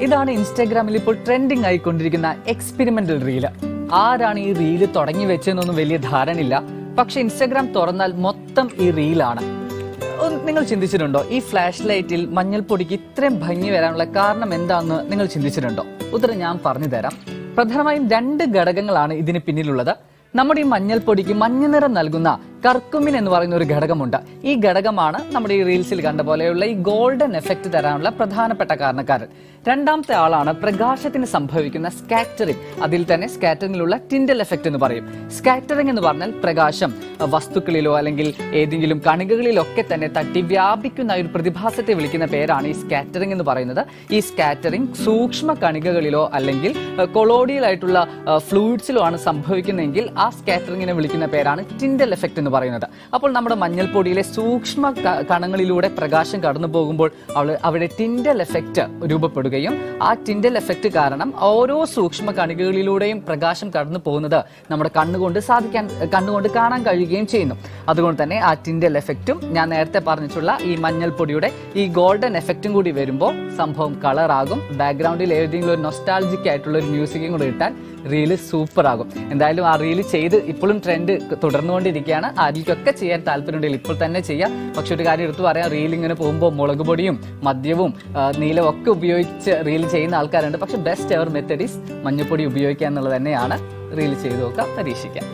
ഇതാണ് ഇൻസ്റ്റാഗ്രാമിൽ ഇപ്പോൾ ട്രെൻഡിങ് ആയിക്കൊണ്ടിരിക്കുന്ന എക്സ്പെരിമെന്റൽ റീല്. ആരാണ് ഈ റീല് തുടങ്ങി വെച്ചതെന്നൊന്നും വലിയ ധാരണയില്ല. പക്ഷെ ഇൻസ്റ്റാഗ്രാം തുറന്നാൽ മൊത്തം ഈ റീലാണ്. നിങ്ങൾ ചിന്തിച്ചിട്ടുണ്ടോ ഈ ഫ്ലാഷ് ലൈറ്റിൽ മഞ്ഞൾപ്പൊടിക്ക് ഇത്രയും ഭംഗി വരാനുള്ള കാരണം എന്താണെന്ന് നിങ്ങൾ ചിന്തിച്ചിട്ടുണ്ടോ? ഉത്തരം ഞാൻ പറഞ്ഞു തരാം. പ്രധാനമായും 2 ഘടകങ്ങളാണ് ഇതിന് പിന്നിലുള്ളത്. നമ്മുടെ ഈ മഞ്ഞൾപ്പൊടിക്ക് മഞ്ഞ നിറം നൽകുന്ന കർക്കുമിൻ എന്ന് പറയുന്ന ഒരു ഘടകമുണ്ട്. ഈ ഘടകമാണ് നമ്മുടെ ഈ റീൽസിൽ കണ്ട പോലെയുള്ള ഈ ഗോൾഡൻ എഫക്റ്റ് തരാനുള്ള പ്രധാനപ്പെട്ട കാരണക്കാരൻ. രണ്ടാമത്തെ ആളാണ് പ്രകാശത്തിന് സംഭവിക്കുന്ന സ്കാറ്ററിംഗ്. അതിൽ തന്നെ സ്കാറ്ററിംഗിലുള്ള ടിൻഡൽ എഫക്റ്റ് എന്ന് പറയും. സ്കാറ്ററിംഗ് എന്ന് പറഞ്ഞാൽ പ്രകാശം വസ്തുക്കളിലോ അല്ലെങ്കിൽ ഏതെങ്കിലും കണികകളിലൊക്കെ തന്നെ തട്ടി വ്യാപിക്കുന്ന ഒരു പ്രതിഭാസത്തെ വിളിക്കുന്ന പേരാണ് ഈ സ്കാറ്ററിംഗ് എന്ന് പറയുന്നത്. ഈ സ്കാറ്ററിംഗ് സൂക്ഷ്മ കണികകളിലോ അല്ലെങ്കിൽ കൊളോഡിയൽ ആയിട്ടുള്ള ഫ്ലൂയിഡ്സിലോ ആണ് സംഭവിക്കുന്നതെങ്കിൽ ആ സ്കാറ്ററിംഗിനെ വിളിക്കുന്ന പേരാണ് ടിൻഡൽ എഫക്റ്റ് എന്ന് പറയുന്നത്. അപ്പോൾ നമ്മുടെ മഞ്ഞൾപ്പൊടിയിലെ സൂക്ഷ്മ കണങ്ങളിലൂടെ പ്രകാശം കടന്നു പോകുമ്പോൾ അവിടെ ടിൻഡൽ എഫക്റ്റ് രൂപപ്പെടുകയും ആ ടിൻഡൽ എഫക്റ്റ് കാരണം ഓരോ സൂക്ഷ്മ കണികകളിലൂടെയും പ്രകാശം കടന്നു പോകുന്നത് നമ്മുടെ കണ്ണുകൊണ്ട് കാണാൻ കഴിയുകയും ചെയ്യുന്നു. അതുകൊണ്ട് തന്നെ ആ ടിൻഡൽ എഫക്റ്റും ഞാൻ നേരത്തെ പറഞ്ഞിട്ടുള്ള ഈ മഞ്ഞൾപ്പൊടിയുടെ ഈ ഗോൾഡൻ എഫക്റ്റും കൂടി വരുമ്പോൾ സംഭവം കളർ ആകും. ബാക്ക്ഗ്രൗണ്ടിൽ ഏതെങ്കിലും ഒരു നൊസ്റ്റാൾജിക് ആയിട്ടുള്ള ഒരു മ്യൂസിക്കും കൂടി ഇട്ടാൽ റീല് സൂപ്പർ ആകും. എന്തായാലും ആ റീല് ചെയ്ത് ഇപ്പോഴും ട്രെൻഡ് തുടർന്നുകൊണ്ടിരിക്കുകയാണ്. ആർക്കൊക്കെ ചെയ്യാൻ താല്പര്യമുണ്ടെങ്കിൽ ഇപ്പോൾ തന്നെ ചെയ്യാം. പക്ഷെ ഒരു കാര്യം എടുത്തു പറയാം, റീൽ ഇങ്ങനെ പോകുമ്പോൾ മുളക് പൊടിയും മദ്യവും നീലവും ഒക്കെ ഉപയോഗിച്ച് റീൽ ചെയ്യുന്ന ആൾക്കാരുണ്ട്. പക്ഷെ ബെസ്റ്റ് എവർ മെത്തേഡ് ഈസ് മഞ്ഞൾപ്പൊടി ഉപയോഗിക്കുക എന്നുള്ളത് തന്നെയാണ്. റീൽ ചെയ്ത് നോക്കാം, പരീക്ഷിക്കാം.